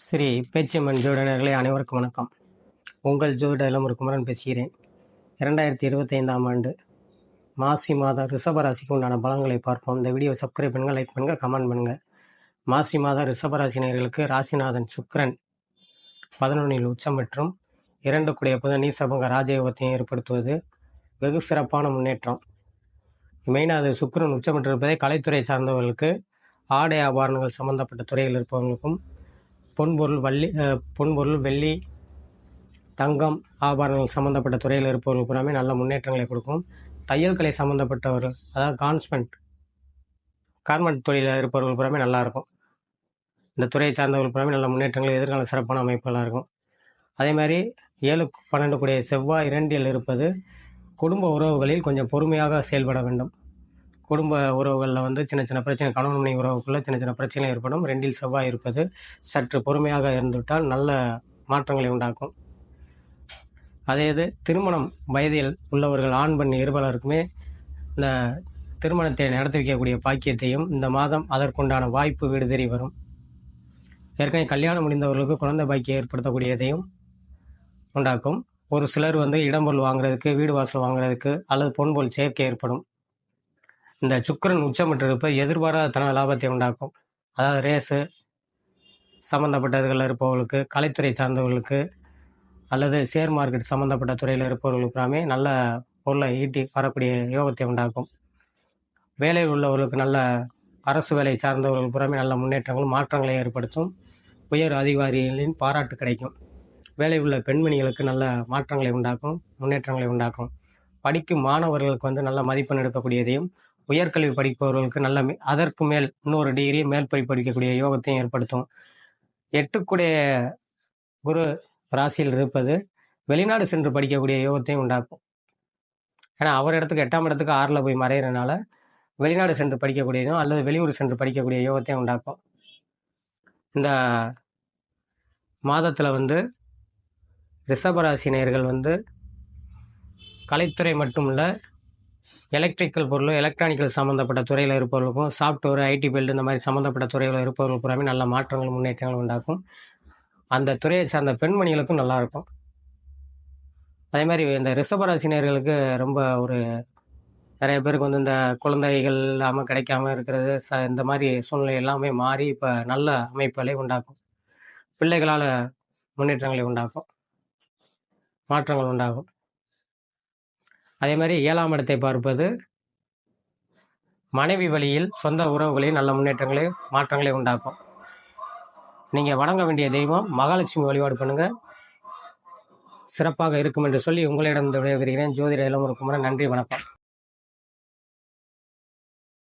ஸ்ரீ பேச்சியம்மன் ஜோதிடர்களே அனைவருக்கும் வணக்கம். உங்கள் ஜோதிட இளமுருக்குமரன் பேசுகிறேன். 2025ஆம் ஆண்டு மாசி மாத ரிஷபராசிக்கு உண்டான பலன்களை பார்ப்போம். இந்த வீடியோ சப்ஸ்கிரைப் பண்ணுங்கள், லைக் பண்ணுங்கள், கமெண்ட் பண்ணுங்கள். மாசி மாத ரிஷபராசினியர்களுக்கு ராசிநாதன் சுக்கிரன் 11இல் உச்சம் மற்றும் 2 கூடிய புதன் நீசபங்க ராஜயோகத்தையும் ஏற்படுத்துவது வெகு சிறப்பான முன்னேற்றம். மெயினாக அது சுக்கிரன் உச்சமிட்டிருப்பதை கலைத்துறை சார்ந்தவர்களுக்கு, ஆடை ஆபரணங்கள் சம்பந்தப்பட்ட துறையில் இருப்பவர்களுக்கும், பொன்பொருள் வெள்ளி தங்கம் ஆபரணங்கள் சம்மந்தப்பட்ட துறையில் இருப்பவர்கள் பூராமே நல்ல முன்னேற்றங்களை கொடுக்கும். தையல் கலை சம்மந்தப்பட்டவர்கள், அதாவது கார்மெண்ட் தொழிலில் இருப்பவர்கள் பூராமே நல்லாயிருக்கும். இந்த துறையை சார்ந்தவர்கள் பூராமே நல்ல முன்னேற்றங்கள், எதிர்கால சிறப்பான அமைப்புகளாக இருக்கும். அதே மாதிரி 7-12 கூடிய செவ்வாய் 2இல் இருப்பது குடும்ப உறவுகளில் கொஞ்சம் பொறுமையாக செயல்பட வேண்டும். குடும்ப உறவுகளில் சின்ன சின்ன பிரச்சனை, கணவன் மனைவி உறவுக்குள்ளே சின்ன சின்ன பிரச்சனை ஏற்படும். 2இல் செவ்வாய் இருப்பது சற்று பொறுமையாக இருந்துவிட்டால் நல்ல மாற்றங்களை உண்டாக்கும். அதே இது திருமணம் வயதில் உள்ளவர்கள் ஆண் பெண் இருபலருக்குமே இந்த திருமணத்தை நடத்தி வைக்கக்கூடிய பாக்கியத்தையும் இந்த மாதம் அதற்குண்டான வாய்ப்பு வீடு தேடி வரும். ஏற்கனவே கல்யாணம் முடிந்தவர்களுக்கு குழந்தை பாக்கியம் ஏற்படுத்தக்கூடியதையும் உண்டாக்கும். ஒரு சிலர் இடம்பொருள் வாங்குறதுக்கு, வீடு வாசல் வாங்குறதுக்கு அல்லது பொன்பொருள் சேர்க்கை ஏற்படும். இந்த சுக்கிரன் உச்சமிட்டிருப்ப எதிர்பாராத தன லாபத்தை உண்டாக்கும். அதாவது ரேஸு சம்மந்தப்பட்டதுகளில் இருப்பவர்களுக்கு, கலைத்துறை சார்ந்தவர்களுக்கு அல்லது ஷேர் மார்க்கெட் சம்மந்தப்பட்ட துறையில் இருப்பவர்களுக்குமே நல்ல பொருளை ஈட்டி வரக்கூடிய யோகத்தை உண்டாக்கும். வேலையில் உள்ளவர்களுக்கு நல்ல அரசு வேலை சார்ந்தவர்கள் புறமே நல்ல முன்னேற்றங்களும் மாற்றங்களை ஏற்படுத்தும். உயர் அதிகாரிகளின் பாராட்டு கிடைக்கும். வேலையில் உள்ள பெண்மணிகளுக்கு நல்ல மாற்றங்களை உண்டாக்கும், முன்னேற்றங்களை உண்டாக்கும். படிக்கும் மாணவர்களுக்கு நல்ல மதிப்பெண் எடுக்கக்கூடியதையும், உயர்கல்வி படிப்பவர்களுக்கு நல்ல அதற்கு மேல் இன்னொரு டிகிரி மேல் படிக்கக்கூடிய யோகத்தையும் ஏற்படுத்தும். 8 குரு ராசியில் இருப்பது வெளிநாடு சென்று படிக்கக்கூடிய யோகத்தையும் உண்டாக்கும். ஏன்னா அவர் இடத்துக்கு 8ஆம் இடத்துக்கு 6ல் போய் மறைகிறனால வெளிநாடு சென்று படிக்கக்கூடியதும் அல்லது வெளியூர் சென்று படிக்கக்கூடிய யோகத்தையும் உண்டாக்கும். இந்த மாதத்தில் ரிஷபராசினியர்கள் கலைத்துறை மட்டுமல்ல, எலக்ட்ரிக்கல் பொருள், எலக்ட்ரானிக்கல் சம்மந்தப்பட்ட துறையில் இருப்பவர்களுக்கும், சாஃப்ட்வேர், ஐடி ஃபீல்டு இந்த மாதிரி சம்மந்தப்பட்ட துறையில் இருப்பவர்கள் பூராமே நல்ல மாற்றங்கள், முன்னேற்றங்கள் உண்டாக்கும். அந்த துறையை சார்ந்த பெண்மணிகளுக்கும் நல்லாயிருக்கும். அதே மாதிரி இந்த ரிஷபராசினியர்களுக்கு ரொம்ப நிறைய பேருக்கு இந்த குழந்தைகள் இல்லாமல் கிடைக்காம இருக்கிறது, இந்த மாதிரி சூழ்நிலை எல்லாமே மாறி இப்போ நல்ல அமைப்புகளை உண்டாக்கும். பிள்ளைகளால் முன்னேற்றங்களை உண்டாக்கும், மாற்றங்கள் உண்டாகும். அதே மாதிரி 7ஆம் இடத்தை பார்ப்பது மனைவி வழியில் சொந்த உறவுகளில் நல்ல முன்னேற்றங்களை, மாற்றங்களை உண்டாக்கும். நீங்கள் வணங்க வேண்டிய தெய்வம் மகாலட்சுமி வழிபாடு பண்ணுங்கள், சிறப்பாக இருக்கும் என்று சொல்லி உங்களிடம் விடைபெறுகிறேன். ஜோதிட இளமுருக்குமரன். நன்றி, வணக்கம்.